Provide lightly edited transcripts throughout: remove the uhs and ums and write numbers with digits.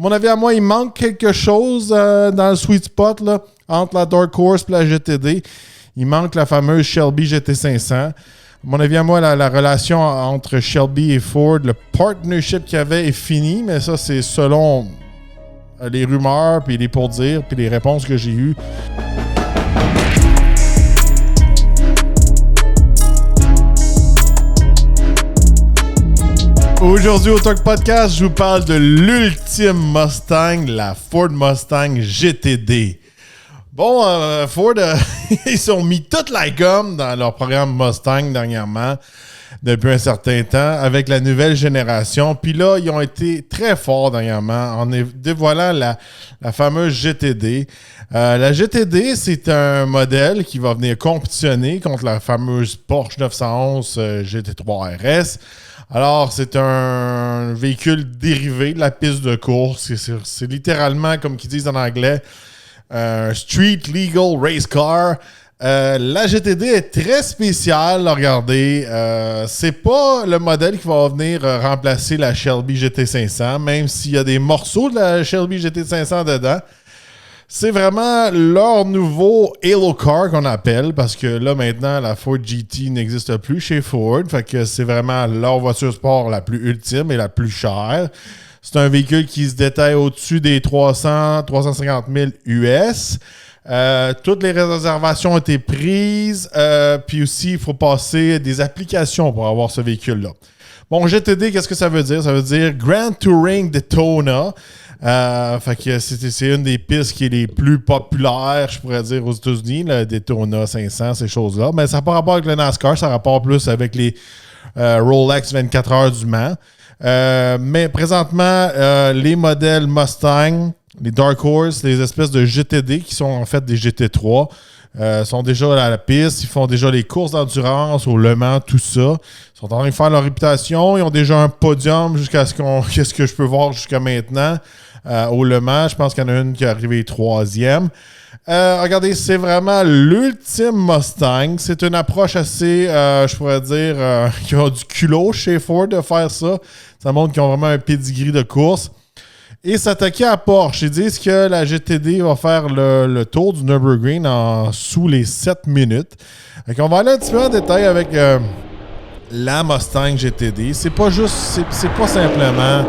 mon avis à moi, il manque quelque chose dans le sweet spot là, entre la Dark Horse et la GTD. Il manque la fameuse Shelby GT500. À mon avis à moi, la relation entre Shelby et Ford, le partnership qu'il y avait est fini, mais ça, c'est selon les rumeurs, puis les pour-dire, puis les réponses que j'ai eues. Aujourd'hui au Talk Podcast, je vous parle de l'ultime Mustang, la Ford Mustang GTD. Bon, Ford, ils ont mis toute la gomme dans leur programme Mustang dernièrement, depuis un certain temps, avec la nouvelle génération. Puis là, ils ont été très forts dernièrement en dévoilant la fameuse GTD. La GTD, c'est un modèle qui va venir compétitionner contre la fameuse Porsche 911 GT3 RS. Alors, c'est un véhicule dérivé de la piste de course. C'est littéralement, comme ils disent en anglais, un Street Legal Race Car. La GTD est très spéciale, regardez. C'est pas le modèle qui va venir remplacer la Shelby GT500, même s'il y a des morceaux de la Shelby GT500 dedans. C'est vraiment leur nouveau Halo Car qu'on appelle, parce que là, maintenant, la Ford GT n'existe plus chez Ford. Fait que c'est vraiment leur voiture sport la plus ultime et la plus chère. C'est un véhicule qui se détaille au-dessus des 350 000 US. Toutes les réservations ont été prises. Puis aussi, il faut passer des applications pour avoir ce véhicule-là. Bon, GTD, qu'est-ce que ça veut dire? Ça veut dire Grand Touring Daytona. Fait que c'est une des pistes qui est les plus populaires, je pourrais dire, aux États-Unis, le Daytona 500, ces choses-là. Mais ça n'a pas rapport avec le NASCAR, ça a rapport plus avec les Rolex 24 heures du Mans. Mais présentement, les modèles Mustang, les Dark Horse, les espèces de GTD qui sont en fait des GT3, sont déjà à la piste, ils font déjà les courses d'endurance au Le Mans, tout ça. Ils sont en train de faire leur réputation, ils ont déjà un podium jusqu'à qu'est-ce que je peux voir jusqu'à maintenant au Le Mans. Je pense qu'il y en a une qui est arrivée troisième. Regardez, c'est vraiment l'ultime Mustang. C'est une approche assez, je pourrais dire, qui a du culot chez Ford de faire ça. Ça montre qu'ils ont vraiment un pedigree de course. Et s'attaquer à Porsche. Ils disent que la GTD va faire le tour du Nürburgring sous les 7 minutes. Donc on va aller un petit peu en détail avec la Mustang GTD. C'est pas simplement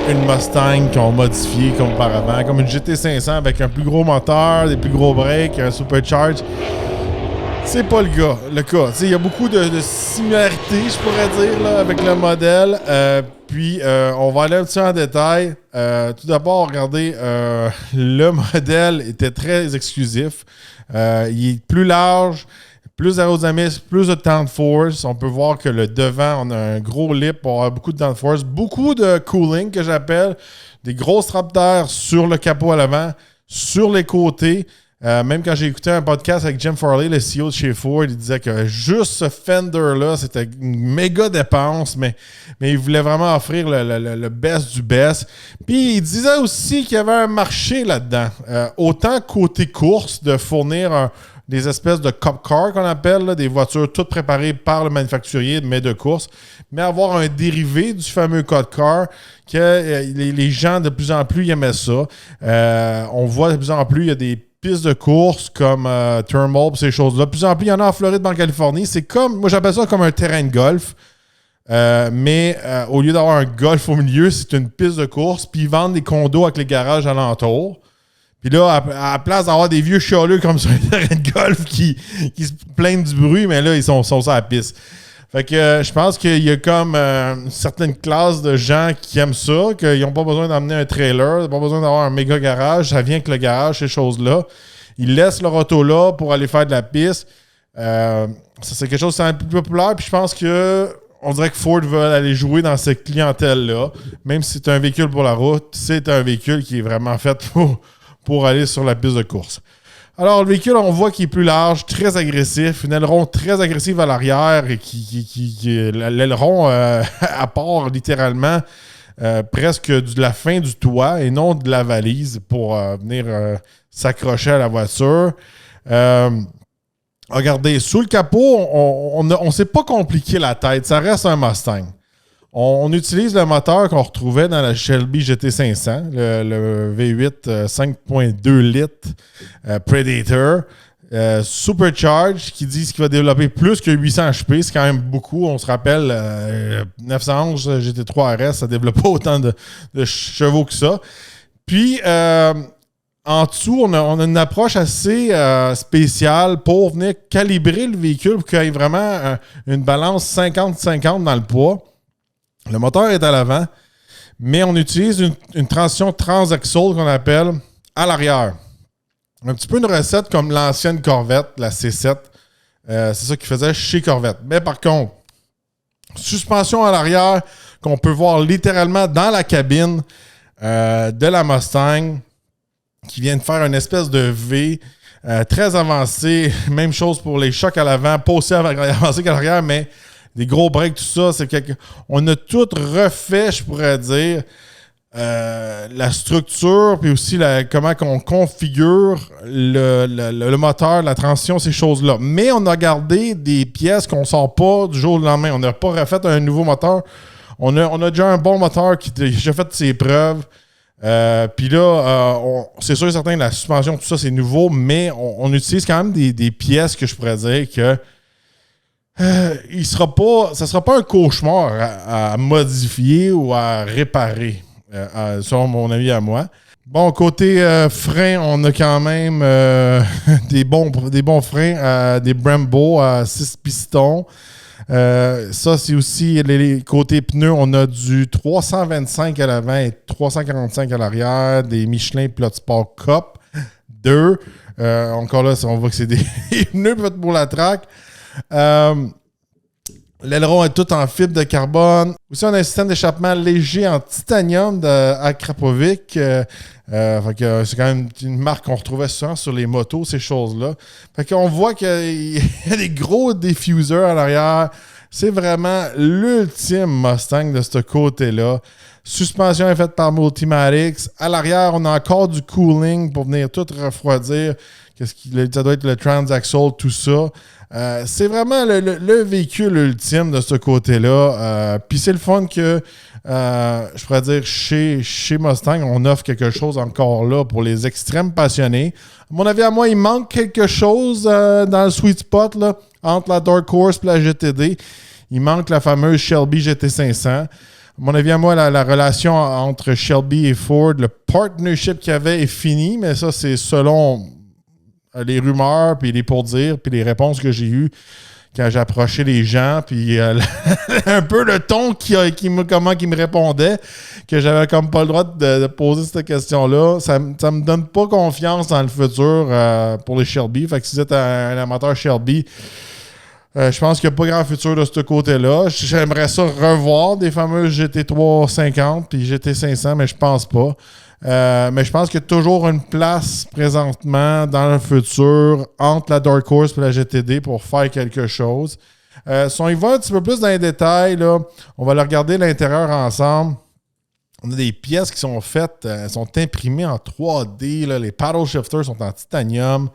une Mustang qu'on modifié comme auparavant, comme une GT500 avec un plus gros moteur, des plus gros breaks, un supercharge. C'est pas le cas. Il y a beaucoup de similarités, je pourrais dire, là, avec le modèle. Puis, on va aller un petit peu en détail. Tout d'abord, regardez, le modèle était très exclusif. Il est plus large, plus aérodynamique, plus de downforce. On peut voir que le devant, on a un gros lip pour avoir beaucoup de downforce. Beaucoup de cooling, que j'appelle. Des grosses trappes d'air sur le capot à l'avant, sur les côtés. Même quand j'ai écouté un podcast avec Jim Farley, le CEO de chez Ford, il disait que juste ce Fender-là, c'était une méga dépense, mais il voulait vraiment offrir le best du best. Puis il disait aussi qu'il y avait un marché là-dedans. Autant côté course, de fournir des espèces de cup car qu'on appelle, là, des voitures toutes préparées par le manufacturier, mais de course, mais avoir un dérivé du fameux cup car, que les gens de plus en plus aimaient ça. On voit de plus en plus, il y a des pistes de course comme Turnbull, ces choses-là. De plus en plus, il y en a en Floride, en Californie. C'est comme, moi j'appelle ça comme un terrain de golf. Mais au lieu d'avoir un golf au milieu, c'est une piste de course. Puis ils vendent des condos avec les garages alentours. Puis là, à la place d'avoir des vieux chialeux comme sur un terrain de golf qui se plaignent du bruit, mais là, ils sont sur la piste. Fait que je pense qu'il y a comme une certaine classe de gens qui aiment ça, qu'ils n'ont pas besoin d'emmener un trailer, ils n'ont pas besoin d'avoir un méga garage, ça vient avec le garage, ces choses-là. Ils laissent leur auto là pour aller faire de la piste. Ça, c'est quelque chose de plus populaire, puis je pense que on dirait que Ford veut aller jouer dans cette clientèle-là. Même si c'est un véhicule pour la route, c'est un véhicule qui est vraiment fait pour aller sur la piste de course. Alors, le véhicule, on voit qu'il est plus large, très agressif, une aileron très agressive à l'arrière et l'aileron à part littéralement presque de la fin du toit et non de la valise pour venir s'accrocher à la voiture. Regardez, sous le capot, on ne s'est pas compliqué la tête. Ça reste un Mustang. On utilise le moteur qu'on retrouvait dans la Shelby GT500, le V8 5.2 litres Predator. Supercharge, qui disent qu'il va développer plus que 800 HP. C'est quand même beaucoup. On se rappelle, 911 GT3 RS, ça ne développe pas autant de chevaux que ça. Puis, en dessous, on a une approche assez spéciale pour venir calibrer le véhicule pour qu'il y ait vraiment une balance 50-50 dans le poids. Le moteur est à l'avant, mais on utilise une transition transaxle qu'on appelle à l'arrière. Un petit peu une recette comme l'ancienne Corvette, la C7. C'est ça qu'ils faisaient chez Corvette. Mais par contre, suspension à l'arrière qu'on peut voir littéralement dans la cabine de la Mustang qui vient de faire une espèce de V très avancé. Même chose pour les chocs à l'avant, pas aussi avancé qu'à l'arrière, mais des gros breaks, tout ça. On a tout refait, je pourrais dire, la structure, puis aussi comment on configure le moteur, la transition, ces choses-là. Mais on a gardé des pièces qu'on ne sort pas du jour au lendemain. On n'a pas refait un nouveau moteur. On a déjà un bon moteur qui a déjà fait ses preuves. Puis là, c'est sûr et certain que la suspension, tout ça, c'est nouveau, mais on utilise quand même des pièces que je pourrais dire que ça sera pas un cauchemar à modifier ou à réparer, selon mon avis à moi. Bon, côté frein, on a quand même des bons freins, des Brembo à 6 pistons. Ça, c'est aussi les côtés pneus. On a du 325 à l'avant et 345 à l'arrière, des Michelin Plot Sport Cup 2. Encore là, on voit que c'est des pneus faits pour la track. L'aileron est tout en fibre de carbone. Aussi, on a un système d'échappement léger en titanium de Krapovic. Fait que c'est quand même une marque qu'on retrouvait souvent sur les motos, ces choses-là. Fait qu'on voit qu'il y a des gros diffusers à l'arrière. C'est vraiment l'ultime Mustang de ce côté-là. Suspension est faite par Multimatics. À l'arrière, on a encore du cooling pour venir tout refroidir. Ça doit être le transaxle, tout ça. C'est vraiment le véhicule ultime de ce côté-là. Puis c'est le fun que, je pourrais dire, chez Mustang, on offre quelque chose encore là pour les extrêmes passionnés. À mon avis, à moi, il manque quelque chose dans le sweet spot là, entre la Dark Horse et la GTD. Il manque la fameuse Shelby GT500. À mon avis, à moi, la relation entre Shelby et Ford, le partnership qu'il y avait est fini, mais ça, c'est selon les rumeurs, puis les pour-dire, puis les réponses que j'ai eues quand j'ai approché les gens, puis un peu le ton qui me répondait, que j'avais comme pas le droit de poser cette question-là. Ça me donne pas confiance dans le futur pour les Shelby. Fait que si vous êtes un amateur Shelby, je pense qu'il n'y a pas grand futur de ce côté-là. J'aimerais ça revoir des fameuses GT350 puis GT500, mais je pense pas. Mais je pense qu'il y a toujours une place présentement dans le futur entre la Dark Horse et la GTD pour faire quelque chose. Si on y va un petit peu plus dans les détails, là, on va aller regarder l'intérieur ensemble. On a des pièces qui sont faites, elles sont imprimées en 3D. Là. Les paddle shifters sont en titanium.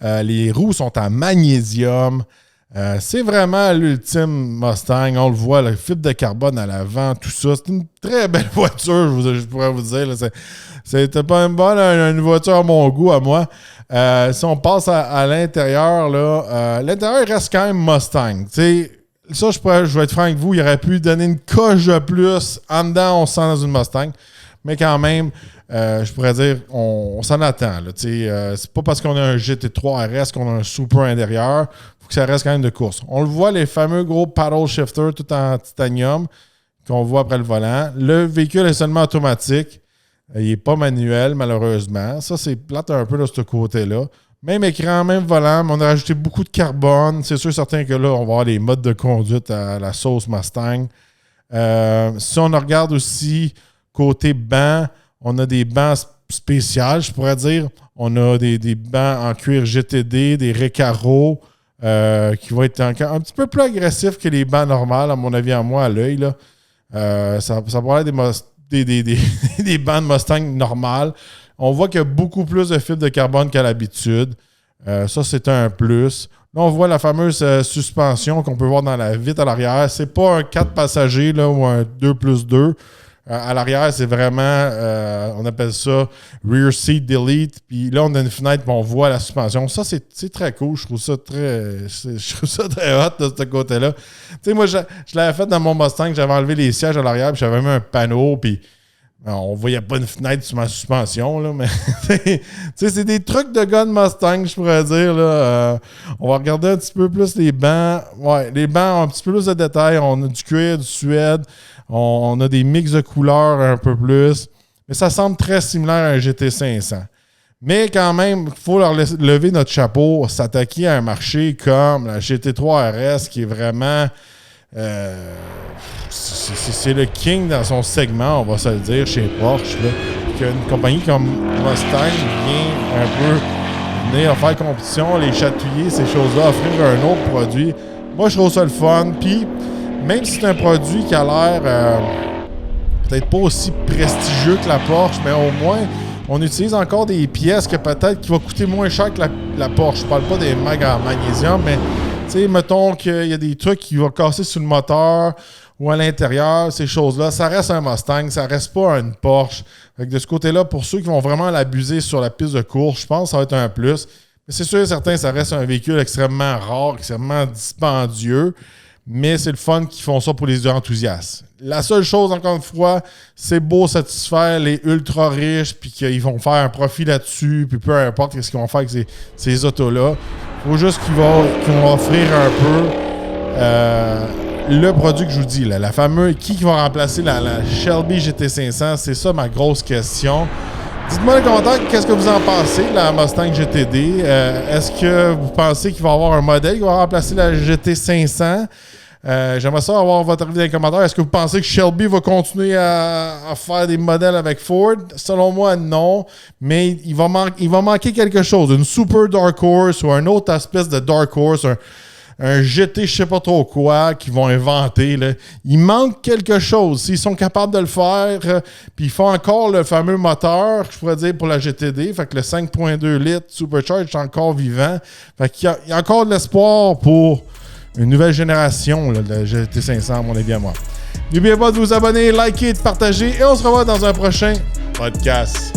Les roues sont en magnésium. C'est vraiment l'ultime Mustang. On le voit, le fibre de carbone à l'avant, tout ça. C'est une très belle voiture, je pourrais vous dire. Là. C'était pas une voiture à mon goût, à moi. Si on passe à l'intérieur, là, l'intérieur reste quand même Mustang. T'sais, ça, je vais être franc avec vous, il aurait pu donner une coche de plus. En dedans, on se sent dans une Mustang. Mais quand même, je pourrais dire, on s'en attend. Là, c'est pas parce qu'on a un GT3 RS qu'on a un super intérieur. Il faut que ça reste quand même de course. On le voit, les fameux gros paddle shifters tout en titanium qu'on voit après le volant. Le véhicule est seulement automatique. Il n'est pas manuel, malheureusement. Ça, c'est plate un peu de ce côté-là. Même écran, même volant, mais on a rajouté beaucoup de carbone. C'est sûr certain que là, on va avoir les modes de conduite à la sauce Mustang. Si on regarde aussi côté banc, on a des bancs spéciaux, je pourrais dire. On a des bancs en cuir GTD, des Recaro, qui vont être encore un petit peu plus agressifs que les bancs normaux, à mon avis, à moi, à l'œil. Là. Ça pourrait être des bancs de Mustang normales. On voit qu'il y a beaucoup plus de fibres de carbone qu'à l'habitude. Ça, c'est un plus. Là, on voit la fameuse suspension qu'on peut voir dans la vitre à l'arrière. C'est pas un 4 passagers là, ou un 2+2. À l'arrière, c'est vraiment, on appelle ça rear seat delete. Puis là, on a une fenêtre et on voit la suspension. Ça, c'est très cool. Je trouve ça très hot de ce côté-là. Tu sais, moi, je l'avais fait dans mon Mustang. J'avais enlevé les sièges à l'arrière puis j'avais mis un panneau. Puis on voyait pas une fenêtre sur ma suspension, là, mais c'est des trucs de gars de Mustang, je pourrais dire. Là. On va regarder un petit peu plus les bancs. Ouais, les bancs ont un petit peu plus de détails. On a du cuir, du suède. On a des mix de couleurs un peu plus. Mais ça semble très similaire à un GT500. Mais quand même, il faut leur lever notre chapeau, s'attaquer à un marché comme la GT3 RS qui est vraiment... c'est le king dans son segment, on va se le dire, chez Porsche. Là. Qu'une compagnie comme Mustang vient un peu venir faire compétition, les chatouiller, ces choses-là, offrir un autre produit. Moi, je trouve ça le fun. Puis, même si c'est un produit qui a l'air peut-être pas aussi prestigieux que la Porsche, mais au moins, on utilise encore des pièces que peut-être qui vont coûter moins cher que la Porsche. Je parle pas des mags en magnésium, mais tu sais, mettons qu'il y a des trucs qui vont casser sur le moteur ou à l'intérieur, ces choses-là. Ça reste un Mustang, ça reste pas une Porsche. Fait que de ce côté-là, pour ceux qui vont vraiment l'abuser sur la piste de course, je pense que ça va être un plus. Mais c'est sûr et certain, ça reste un véhicule extrêmement rare, extrêmement dispendieux. Mais c'est le fun qu'ils font ça pour les enthousiastes. La seule chose, encore une fois, c'est beau satisfaire les ultra riches, puis qu'ils vont faire un profit là-dessus, puis peu importe ce qu'ils vont faire avec ces autos-là. Il faut juste qu'ils vont offrir un peu le produit que je vous dis, là, la fameuse, qui va remplacer la Shelby GT500, c'est ça ma grosse question. Dites-moi dans les commentaires qu'est-ce que vous en pensez de la Mustang GTD. Est-ce que vous pensez qu'il va y avoir un modèle qui va remplacer la GT500? J'aimerais ça avoir votre avis dans les commentaires. Est-ce que vous pensez que Shelby va continuer à faire des modèles avec Ford? Selon moi, non. Mais il va manquer quelque chose. Une super Dark Horse ou un autre espèce de Dark Horse, un GT je sais pas trop quoi qu'ils vont inventer. Là. Il manque quelque chose. S'ils sont capables de le faire, puis ils font encore le fameux moteur, je pourrais dire, pour la GTD. Fait que le 5.2 litres Supercharge est encore vivant. Fait qu'il y a encore de l'espoir pour une nouvelle génération là, de GT500, à mon avis à moi. N'oubliez pas de vous abonner, liker, de partager et on se revoit dans un prochain podcast.